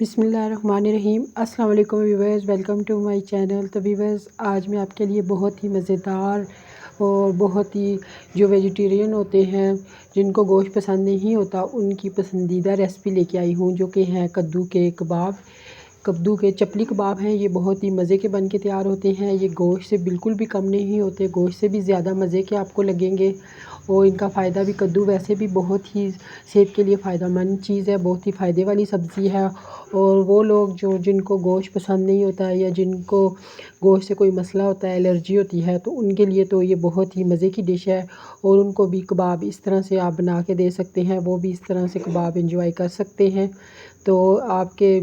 बिस्मिल्लाहिर्रहमानिर्रहीम। अस्सलाम वालेकुम viewers, welcome to my channel. तो व्यूअर्स, आज मैं आपके लिए बहुत ही मज़ेदार और बहुत ही जो वेजिटेरियन होते हैं, जिनको गोश्त पसंद नहीं होता, उनकी पसंदीदा रेसिपी लेके आई हूँ, जो कि है कद्दू के कबाब। कद्दू के चपली कबाब हैं। ये बहुत ही मज़े के बन के तैयार होते हैं। ये गोश्त से बिल्कुल भी कम नहीं होते, गोश्त से भी ज़्यादा मज़े के आपको लगेंगे। और इनका फ़ायदा भी, कद्दू वैसे भी बहुत ही सेहत के लिए फ़ायदेमंद चीज़ है, बहुत ही फ़ायदे वाली सब्ज़ी है। और वो लोग जिनको गोश्त पसंद नहीं होता है, या जिनको गोश्त से कोई मसला होता है, एलर्जी होती है, तो उनके लिए तो ये बहुत ही मज़े की डिश है। और उनको भी कबाब इस तरह से आप बना के दे सकते हैं, वो भी इस तरह से कबाब इंजॉय कर सकते हैं। तो आपके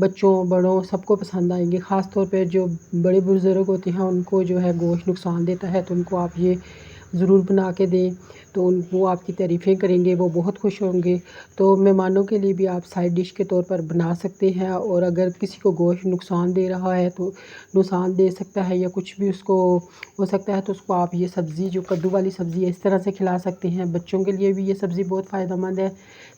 बच्चों बड़ों सबको पसंद आएंगे। ख़ास तौर पे जो बड़े बुज़ुर्ग होते हैं, उनको जो है गोश्त नुकसान देता है, तो उनको आप ये ज़रूर बना के दें, तो वो आपकी तारीफ़ें करेंगे, वो बहुत खुश होंगे। तो मेहमानों के लिए भी आप साइड डिश के तौर पर बना सकते हैं। और अगर किसी को गोश्त नुकसान दे रहा है, तो नुकसान दे सकता है या कुछ भी उसको हो सकता है, तो उसको आप ये सब्ज़ी, जो कद्दू वाली सब्ज़ी है, इस तरह से खिला सकते हैं। बच्चों के लिए भी ये सब्ज़ी बहुत फ़ायदेमंद है,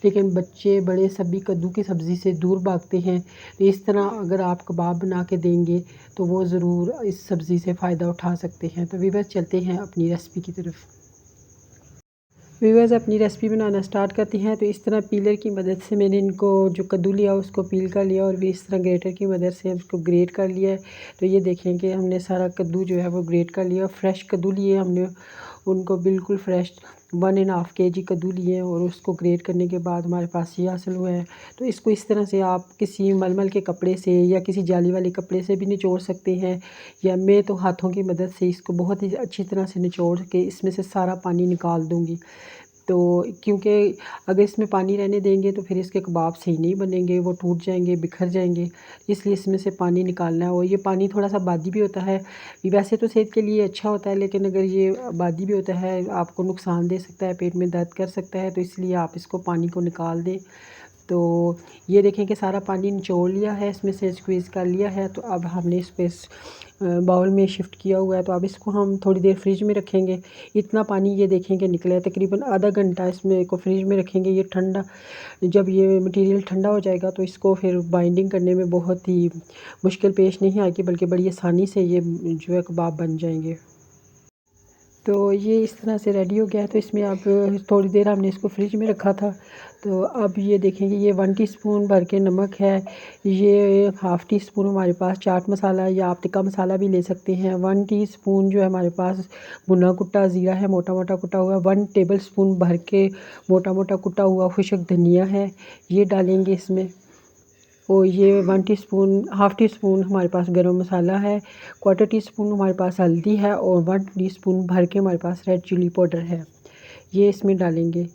लेकिन बच्चे बड़े सभी कद्दू की सब्ज़ी से दूर भागते हैं। तो इस तरह अगर आप कबाब बना के देंगे, तो वो ज़रूर इस सब्ज़ी से फ़ायदा उठा सकते हैं। तो व्यूअर्स, चलते हैं अपनी रेसिपी की तरफ। व्यूअर्स, अपनी रेसिपी बनाना स्टार्ट करते हैं। तो इस तरह पीलर की मदद से मैंने इनको जो कद्दू लिया उसको पील कर लिया, और भी इस तरह ग्रेटर की मदद से उसको ग्रेट कर लिया है। तो ये देखें कि हमने सारा कद्दू जो है वो ग्रेट कर लिया। फ्रेश कद्दू लिए हमने, उनको बिल्कुल फ्रेश 1.5 kg कद्दू लिए, और उसको ग्रेट करने के बाद हमारे पास ये हासिल हुआ है। तो इसको इस तरह से आप किसी मलमल के कपड़े से या किसी जाली वाले कपड़े से भी निचोड़ सकते हैं, या मैं तो हाथों की मदद से इसको बहुत ही अच्छी तरह से निचोड़ के इसमें से सारा पानी निकाल दूँगी। तो क्योंकि अगर इसमें पानी रहने देंगे, तो फिर इसके कबाब सही नहीं बनेंगे, वो टूट जाएंगे, बिखर जाएंगे। इसलिए इसमें से पानी निकालना है। और ये पानी थोड़ा सा बादी भी होता है, वैसे तो सेहत के लिए अच्छा होता है, लेकिन अगर ये बादी भी होता है, आपको नुकसान दे सकता है, पेट में दर्द कर सकता है। तो इसलिए आप इसको पानी को निकाल दें। तो ये देखें कि सारा पानी निचोड़ लिया है, इसमें से स्क्वीज़ कर लिया है। तो अब हमने इसको इस बाउल में शिफ्ट किया हुआ है। तो अब इसको हम थोड़ी देर फ्रिज में रखेंगे। इतना पानी ये देखें कि निकला है, तकरीबन आधा घंटा इसमें को फ्रिज में रखेंगे। ये ठंडा, जब ये मटेरियल ठंडा हो जाएगा, तो इसको फिर बाइंडिंग करने में बहुत ही मुश्किल पेश नहीं आएगी, बल्कि बड़ी आसानी से ये जो है कबाब बन जाएंगे। तो ये इस तरह से रेडी हो गया है। तो इसमें अब थोड़ी देर हमने इसको फ्रिज में रखा था। तो अब ये देखेंगे, ये 1 टीस्पून भर के नमक है। ये हाफ़ टी स्पून हमारे पास चाट मसाला, या आप टिक्का मसाला भी ले सकते हैं। 1 टीस्पून जो है हमारे पास भुना कुटा ज़ीरा है, मोटा मोटा कुटा हुआ। 1 टेबल स्पून भर के मोटा मोटा कुटा हुआ खुश्क धनिया है, ये डालेंगे इसमें। और ये 1 टीस्पून, हाफ़ टी स्पून हमारे पास गरम मसाला है, 1/4 टीस्पून हमारे पास हल्दी है, और 1 टीस्पून भर के हमारे पास रेड चिली पाउडर है, ये इसमें डालेंगे।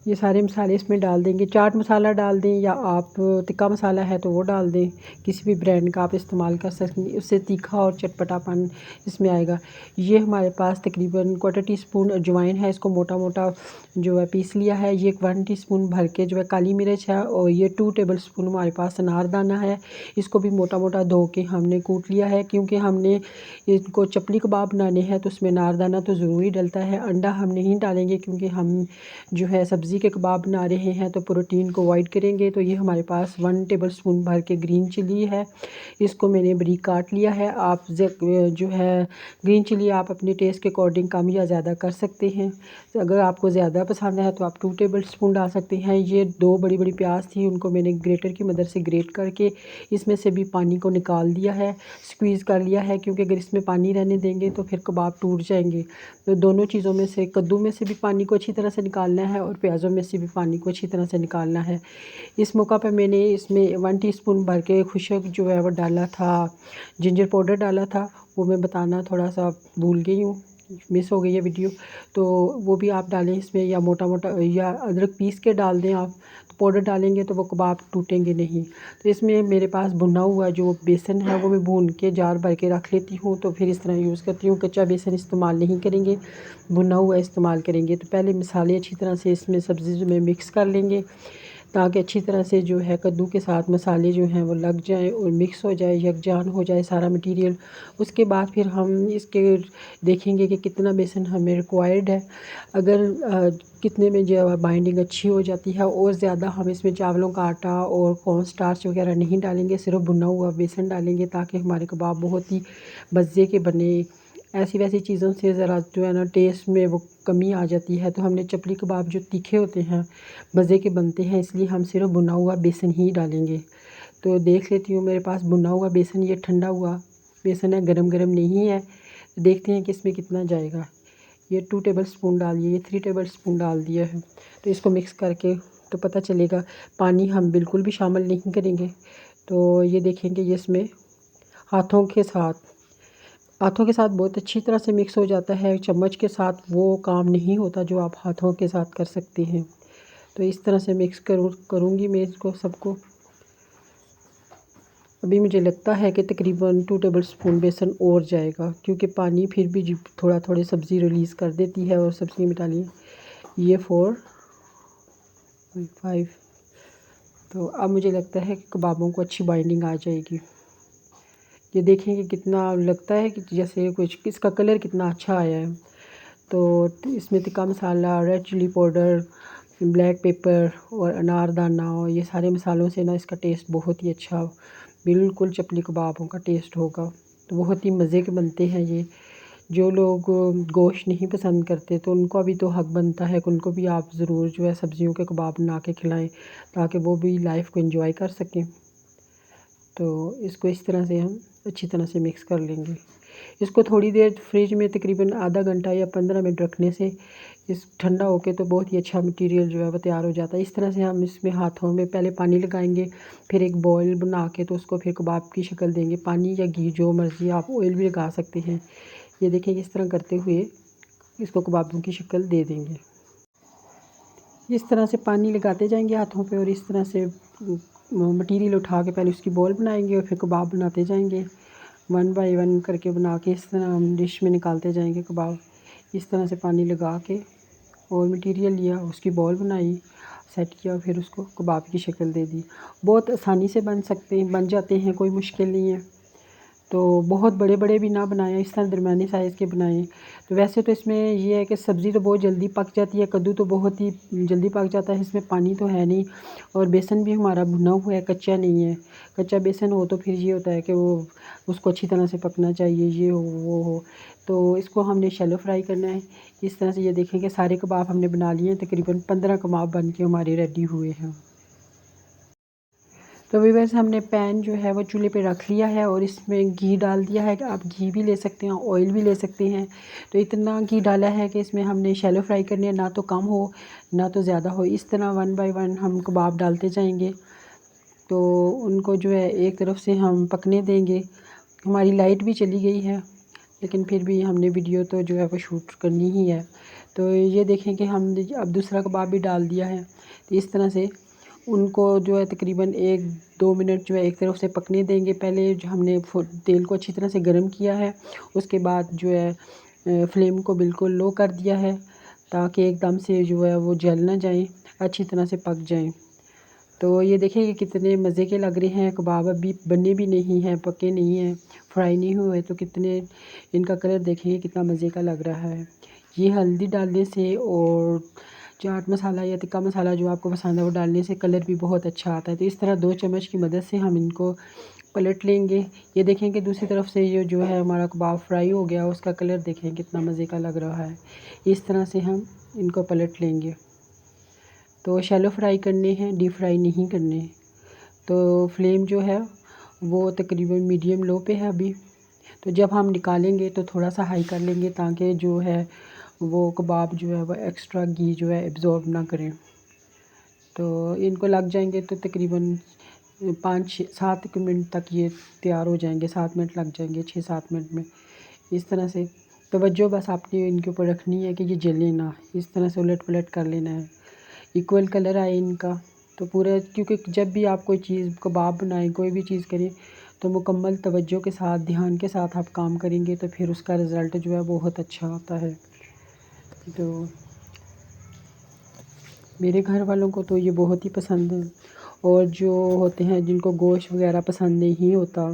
ये सारे मसाले इसमें डाल देंगे। चाट मसाला डाल दें, या आप टिक्का मसाला है तो वो डाल दें, किसी भी ब्रांड का आप इस्तेमाल कर सकते हैं, उससे तीखा और चटपटापन इसमें आएगा। ये हमारे पास तकरीबन 1/4 टीस्पून अजवाइन है, इसको मोटा मोटा जो है पीस लिया है। ये 1 टीस्पून भर के जो है काली मिर्च है, और ये 2 टेबल स्पून हमारे पास अनारदाना है, इसको भी मोटा मोटा धो के हमने कूट लिया है। क्योंकि हमने इनको चपली कबाब बनाने हैं, तो उसमें अनारदाना तो ज़रूरी डलता है। अंडा हम नहीं डालेंगे, क्योंकि हम जो है सब्ज़ी के कबाब बना रहे हैं, तो प्रोटीन को अवॉइड करेंगे। तो ये हमारे पास 1 टेबल स्पून भर के ग्रीन चिली है, इसको मैंने बारीक काट लिया है। आप जो है ग्रीन चिली आप अपने टेस्ट के अकॉर्डिंग कम या ज़्यादा कर सकते हैं। तो अगर आपको ज़्यादा पसंद है, तो आप 2 टेबल स्पून डाल सकते हैं। ये 2 बड़ी बड़ी प्याज थी, उनको मैंने ग्रेटर की मदद से ग्रेट करके इसमें से भी पानी को निकाल दिया है, स्क्वीज़ कर लिया है। क्योंकि अगर इसमें पानी रहने देंगे, तो फिर कबाब टूट जाएंगे। तो दोनों चीज़ों में से, कद्दू में से भी पानी को अच्छी तरह से निकालना है, और प्याज़ों में से भी पानी को अच्छी तरह से निकालना है। इस मौका पर मैंने इसमें 1 टीस्पून भर के खुशक जो है वो डाला था, जिंजर पाउडर डाला था। वो मैं बताना थोड़ा सा भूल गई हूँ, मिस हो गई है वीडियो। तो वो भी आप डालें इसमें, या मोटा मोटा, या अदरक पीस के डाल दें आप। तो पाउडर डालेंगे तो वो कबाब टूटेंगे नहीं। तो इसमें मेरे पास भुना हुआ जो बेसन है, वो मैं भून के जार भर के रख लेती हूँ। तो फिर इस तरह यूज़ करती हूँ, कच्चा बेसन इस्तेमाल नहीं करेंगे, भुना हुआ इस्तेमाल करेंगे। तो पहले मसाले अच्छी तरह से इसमें सब्ज़ी में मिक्स कर लेंगे। ताकि अच्छी तरह से जो है कद्दू के साथ मसाले जो हैं वो लग जाएं और मिक्स हो जाए, यकजान हो जाए सारा मटेरियल। उसके बाद फिर हम इसके देखेंगे कि कितना बेसन हमें रिक्वायर्ड है। अगर कितने में जो है बाइंडिंग अच्छी हो जाती है और ज़्यादा हम इसमें चावलों का आटा और कॉर्न स्टार्च वगैरह नहीं डालेंगे, सिर्फ भुना हुआ बेसन डालेंगे ताकि हमारे कबाब बहुत ही मज़े के बने। ऐसी वैसी चीज़ों से ज़रा जो है ना टेस्ट में वो कमी आ जाती है। तो हमने चपली कबाब जो तीखे होते हैं मज़े के बनते हैं, इसलिए हम सिर्फ भुना हुआ बेसन ही डालेंगे। तो देख लेती हूँ मेरे पास भुना हुआ बेसन, ये ठंडा हुआ बेसन है, गरम गरम नहीं है। देखते हैं कि इसमें कितना जाएगा। ये 2 टेबल स्पून डाल दिए, ये 3 टेबल स्पून डाल दिया है। तो इसको मिक्स करके तो पता चलेगा। पानी हम बिल्कुल भी शामिल नहीं करेंगे। तो ये देखेंगे ये इसमें हाथों के साथ बहुत अच्छी तरह से मिक्स हो जाता है। चम्मच के साथ वो काम नहीं होता जो आप हाथों के साथ कर सकते हैं। तो इस तरह से मिक्स करूँगी मैं इसको सबको। अभी मुझे लगता है कि तकरीबन 2 टेबल स्पून बेसन और जाएगा, क्योंकि पानी फिर भी थोड़ा थोड़ी सब्ज़ी रिलीज़ कर देती है और सब्ज़ी मिटा ली। ये 4 5। तो अब मुझे लगता है कि कबाबों को अच्छी बाइंडिंग आ जाएगी। ये देखेंगे कितना लगता है कि जैसे कुछ इसका कलर कितना अच्छा आया है। तो इसमें tikka masala, red chilli powder, black pepper और अनारदाना और ये सारे मसालों से ना इसका टेस्ट बहुत ही अच्छा, बिल्कुल चपली कबाबों का टेस्ट होगा। तो बहुत ही मज़े के बनते हैं ये। जो लोग गोश्त नहीं पसंद करते तो उनको भी तो हक बनता है कि उनको भी आप ज़रूर जो है सब्ज़ियों के कबाब बना के खिलाएं, ताकि वो भी लाइफ को एंजॉय कर सकें। तो इसको इस तरह से हम अच्छी तरह से मिक्स कर लेंगे। इसको थोड़ी देर फ्रिज में तकरीबन आधा घंटा या 15 मिनट रखने से इस ठंडा होके तो बहुत ही अच्छा मटेरियल जो है वो तैयार हो जाता है। इस तरह से हम इसमें हाथों में पहले पानी लगाएंगे, फिर एक बॉयल बना के तो उसको फिर कबाब की शक्ल देंगे। पानी या घी जो मर्ज़ी, आप ऑयल भी लगा सकते हैं। ये देखिए इस तरह करते हुए इसको कबाबों की शक्ल दे देंगे। इस तरह से पानी लगाते जाएंगे हाथों पे और इस तरह से मटेरियल उठा के पहले उसकी बॉल बनाएंगे और फिर कबाब बनाते जाएंगे। 1 बाय 1 करके बना के इस तरह हम डिश में निकालते जाएंगे कबाब। इस तरह से पानी लगा के और मटेरियल लिया, उसकी बॉल बनाई, सेट किया, फिर उसको कबाब की शक्ल दे दी। बहुत आसानी से बन जाते हैं, कोई मुश्किल नहीं है। तो बहुत बड़े बड़े भी ना बनाएं, इस तरह दरमियाने साइज़ के बनाएं। तो वैसे तो इसमें ये है कि सब्ज़ी तो बहुत जल्दी पक जाती है, कद्दू तो बहुत ही जल्दी पक जाता है, इसमें पानी तो है नहीं और बेसन भी हमारा भुना हुआ है, कच्चा नहीं है। कच्चा बेसन हो तो फिर ये होता है कि वो उसको अच्छी तरह से पकना चाहिए, ये हो वो हो। तो इसको हमने शैलो फ्राई करना है। इस तरह से ये देखेंगे सारे कबाब हमने बना लिए हैं। तकरीबन 15 कबाब बन के हमारे रेडी हुए हैं। तो व्यूअर्स हमने पैन जो है वो चूल्हे पे रख लिया है और इसमें घी डाल दिया है। आप घी भी ले सकते हैं, ऑयल भी ले सकते हैं। तो इतना घी डाला है कि इसमें हमने शैलो फ्राई करनी है, ना तो कम हो ना तो ज़्यादा हो। इस तरह 1 बाय 1 हम कबाब डालते जाएंगे। तो उनको जो है एक तरफ से हम पकने देंगे। हमारी लाइट भी चली गई है, लेकिन फिर भी हमने वीडियो तो जो है वो शूट करनी ही है। तो ये देखें कि हम अब दूसरा कबाब भी डाल दिया है। तो इस तरह से उनको जो है तकरीबन 1-2 मिनट जो है एक तरफ से पकने देंगे। पहले जो हमने तेल को अच्छी तरह से गर्म किया है, उसके बाद जो है फ्लेम को बिल्कुल लो कर दिया है ताकि एकदम से जो है वो जल ना जाए, अच्छी तरह से पक जाएं। तो ये देखिए कि कितने मज़े के लग रहे हैं कबाब। अभी बने भी नहीं हैं, पके नहीं हैं, फ्राई नहीं हुए, तो कितने इनका कलर देखिए कितना मज़े का लग रहा है। ये हल्दी डालने से और चाट मसाला या टिक्का मसाला जो आपको पसंद है वो डालने से कलर भी बहुत अच्छा आता है। तो इस तरह 2 चम्मच की मदद से हम इनको पलट लेंगे। ये देखें कि दूसरी तरफ से ये जो है हमारा कबाब फ्राई हो गया, उसका कलर देखें कितना मज़े का लग रहा है। इस तरह से हम इनको पलट लेंगे। तो शैलो फ्राई करने हैं, डीप फ्राई नहीं करने। तो फ्लेम जो है वो तकरीबन मीडियम लो पे है अभी। तो जब हम निकालेंगे तो थोड़ा सा हाई कर लेंगे ताकि जो है वो कबाब जो है वो एक्स्ट्रा घी जो है एब्ज़ॉर्ब ना करें। तो इनको लग जाएंगे तो तकरीबन 5-7 मिनट तक ये तैयार हो जाएंगे। 7 मिनट लग जाएंगे, 6-7 मिनट में। इस तरह से तवज्जो बस आपने इनके ऊपर रखनी है कि ये जले ना। इस तरह से उलट पलट कर लेना है, इक्वल कलर आए इनका। तो पूरा, क्योंकि जब भी आप कोई चीज़ कबाब बनाएं, कोई भी चीज़ करें, तो मुकम्मल तवज्जो के साथ, ध्यान के साथ आप काम करेंगे तो फिर उसका रिज़ल्ट जो है बहुत अच्छा आता है। तो मेरे घर वालों को तो ये बहुत ही पसंद है। और जो होते हैं जिनको गोश्त वगैरह पसंद नहीं होता,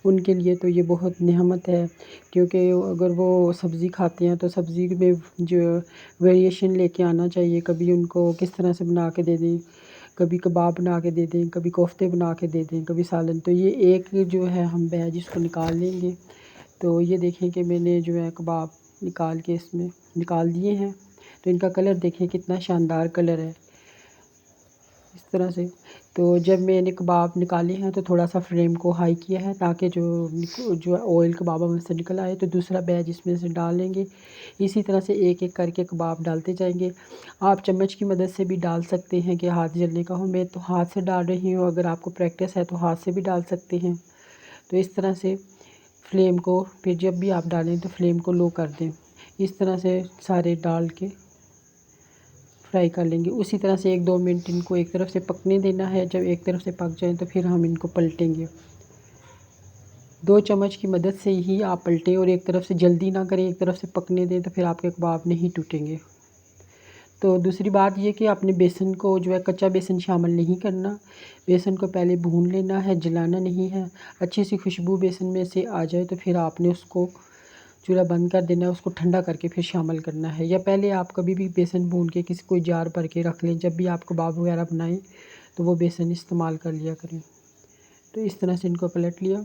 उनके लिए तो ये बहुत नेमत है, क्योंकि अगर वो सब्ज़ी खाते हैं तो सब्ज़ी में जो वेरिएशन लेके आना चाहिए। कभी उनको किस तरह से बना के दे दें, कभी कबाब बना के दे दें, कभी कोफ्ते बना के दे दें, कभी सालन। तो ये एक जो है हम बैच इसको निकाल लेंगे। तो ये देखें कि मैंने जो है कबाब निकाल के इसमें निकाल दिए हैं। तो इनका कलर देखें कितना शानदार कलर है, इस तरह से। तो जब मैंने कबाब निकाले हैं तो थोड़ा सा फ्लेम को हाई किया है, ताकि जो ऑयल कबाब में से निकल आए। तो दूसरा बैच इसमें से डाल लेंगे। इसी तरह से एक एक करके कबाब डालते जाएंगे। आप चम्मच की मदद से भी डाल सकते हैं कि हाथ जलने का हो। मैं तो हाथ से डाल रही हूँ, अगर आपको प्रैक्टिस है तो हाथ से भी डाल सकते हैं। तो इस तरह से फ्लेम को फिर जब भी आप डालें तो फ्लेम को लो कर दें। इस तरह से सारे डाल के फ्राई कर लेंगे। उसी तरह से 1-2 मिनट इनको एक तरफ से पकने देना है। जब एक तरफ से पक जाए तो फिर हम इनको पलटेंगे। 2 चम्मच की मदद से ही आप पलटें और एक तरफ से जल्दी ना करें, एक तरफ से पकने दें, तो फिर आपके कबाब नहीं टूटेंगे। तो दूसरी बात ये कि आपने बेसन को जो है कच्चा बेसन शामिल नहीं करना। बेसन को पहले भून लेना है, जलाना नहीं है। अच्छी सी खुशबू बेसन में से आ जाए तो फिर आपने उसको चूल्हा बंद कर देना है, उसको ठंडा करके फिर शामिल करना है। या पहले आप कभी भी बेसन भून के किसी कोई जार भर के रख लें, जब भी आप कबाब वगैरह बनाएं तो वो बेसन इस्तेमाल कर लिया करें। तो इस तरह से इनको पलट लिया।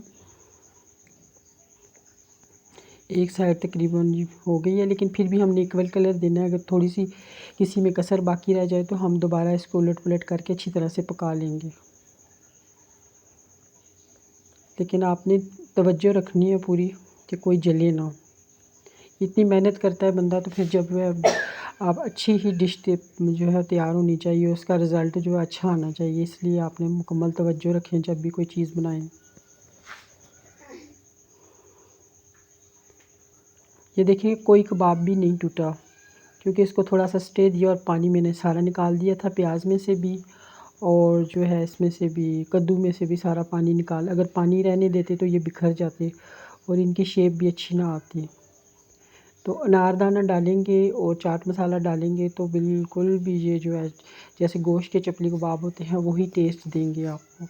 एक साइड तकरीबन हो गई है, लेकिन फिर भी हमने इक्वल कलर देना है। अगर थोड़ी सी किसी में कसर बाकी रह जाए तो हम दोबारा इसको उलट पुलट करके अच्छी तरह से पका लेंगे। लेकिन आपने तवज्जो रखनी है पूरी कि कोई जले ना। इतनी मेहनत करता है बंदा, तो फिर जब वह आप अच्छी ही डिश जो है तैयार होनी चाहिए, उसका रिज़ल्ट जो है अच्छा आना चाहिए। इसलिए आपने मुकम्मल तवज्जो रखें जब भी कोई चीज़ बनाएं। ये देखिए कोई कबाब भी नहीं टूटा, क्योंकि इसको थोड़ा सा स्टे दिया और पानी मैंने सारा निकाल दिया था, प्याज में से भी और जो है इसमें से भी, कद्दू में से भी सारा पानी निकाल। अगर पानी रहने देते तो ये बिखर जाते और इनकी शेप भी अच्छी ना आती। तो अनारदाना डालेंगे और चाट मसाला डालेंगे तो बिल्कुल भी ये जो है जैसे गोश्त के चपली कबाब होते हैं वही टेस्ट देंगे आपको।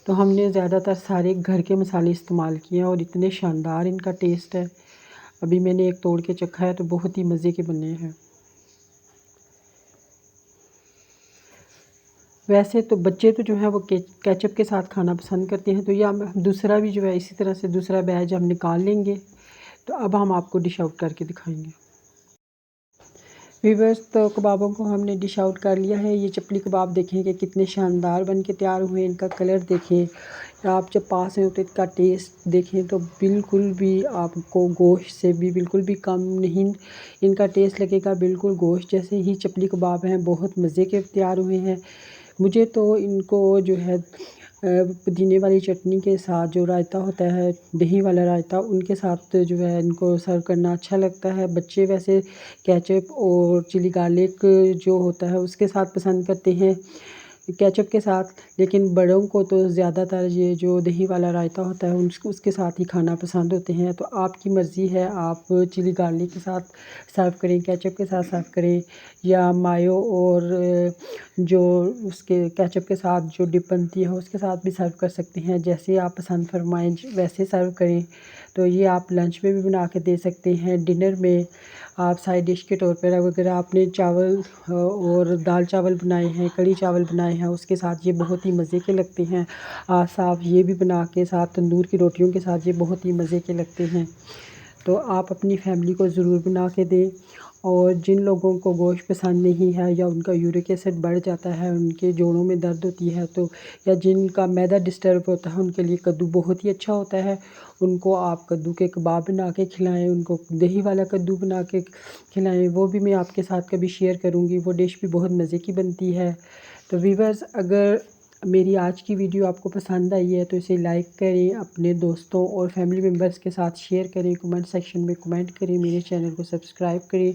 तो हमने ज़्यादातर सारे घर के मसाले इस्तेमाल किए हैं और इतने शानदार इनका टेस्ट है। अभी मैंने एक तोड़ के चखा है तो बहुत ही मज़े के बने हैं। वैसे तो बच्चे तो जो है वो केचप के साथ खाना पसंद करते हैं। तो ये हम दूसरा भी जो है इसी तरह से दूसरा बैच हम निकाल लेंगे। तो अब हम आपको डिश आउट करके दिखाएंगे। व्यूअर्स, तो कबाबों को हमने डिश आउट कर लिया है। ये चपली कबाब देखें कि कितने शानदार बन के तैयार हुए। इनका कलर देखें, आप जब पास हैं तो इसका टेस्ट देखें तो बिल्कुल भी आपको गोश्त से भी बिल्कुल भी कम नहीं इनका टेस्ट लगेगा। बिल्कुल गोश्त जैसे ही चपली कबाब हैं, बहुत मज़े के तैयार हुए हैं। मुझे तो इनको जो है पुदीने वाली चटनी के साथ जो रायता होता है, दही वाला रायता, उनके साथ जो है इनको सर्व करना अच्छा लगता है। बच्चे वैसे केचप और चिली गार्लिक जो होता है उसके साथ पसंद करते हैं, केचप के साथ। लेकिन बड़ों को तो ज़्यादातर ये जो दही वाला रायता होता है उसके साथ ही खाना पसंद होते हैं। तो आपकी मर्ज़ी है, आप चिली गार्लिक के साथ सर्व करें, केचप के साथ सर्व करें, या मायो और जो उसके केचप के साथ जो डिप बनती है उसके साथ भी सर्व कर सकते हैं। जैसे आप पसंद फरमाएं वैसे सर्व करें। तो ये आप लंच में भी बना के दे सकते हैं, डिनर में आप साइड डिश के तौर पर। अगर आपने चावल और दाल चावल बनाए हैं, कढ़ी चावल बनाए हैं, उसके साथ ये बहुत ही मज़े के लगते हैं। साथ ये भी बना के साथ तंदूर की रोटियों के साथ ये बहुत ही मज़े के लगते हैं। तो आप अपनी फैमिली को ज़रूर बना के दें। और जिन लोगों को गोश्त पसंद नहीं है, या उनका यूरिक एसिड बढ़ जाता है, उनके जोड़ों में दर्द होती है, तो या जिनका मैदा डिस्टर्ब होता है, उनके लिए कद्दू बहुत ही अच्छा होता है। उनको आप कद्दू के कबाब बना के खिलाएं, उनको दही वाला कद्दू बना के खिलाएं। वो भी मैं आपके साथ कभी शेयर करूँगी, वो डिश भी बहुत मज़े की बनती है। तो व्यूअर्स, अगर मेरी आज की वीडियो आपको पसंद आई है तो इसे लाइक करें, अपने दोस्तों और फैमिली मेम्बर्स के साथ शेयर करें, कमेंट सेक्शन में कमेंट करें, मेरे चैनल को सब्सक्राइब करें,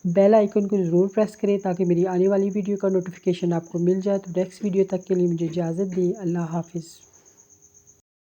बेल आइकन को ज़रूर प्रेस करें ताकि मेरी आने वाली वीडियो का नोटिफिकेशन आपको मिल जाए। तो नेक्स्ट वीडियो तक के लिए मुझे इजाज़त दें। अल्लाह हाफ़िज़।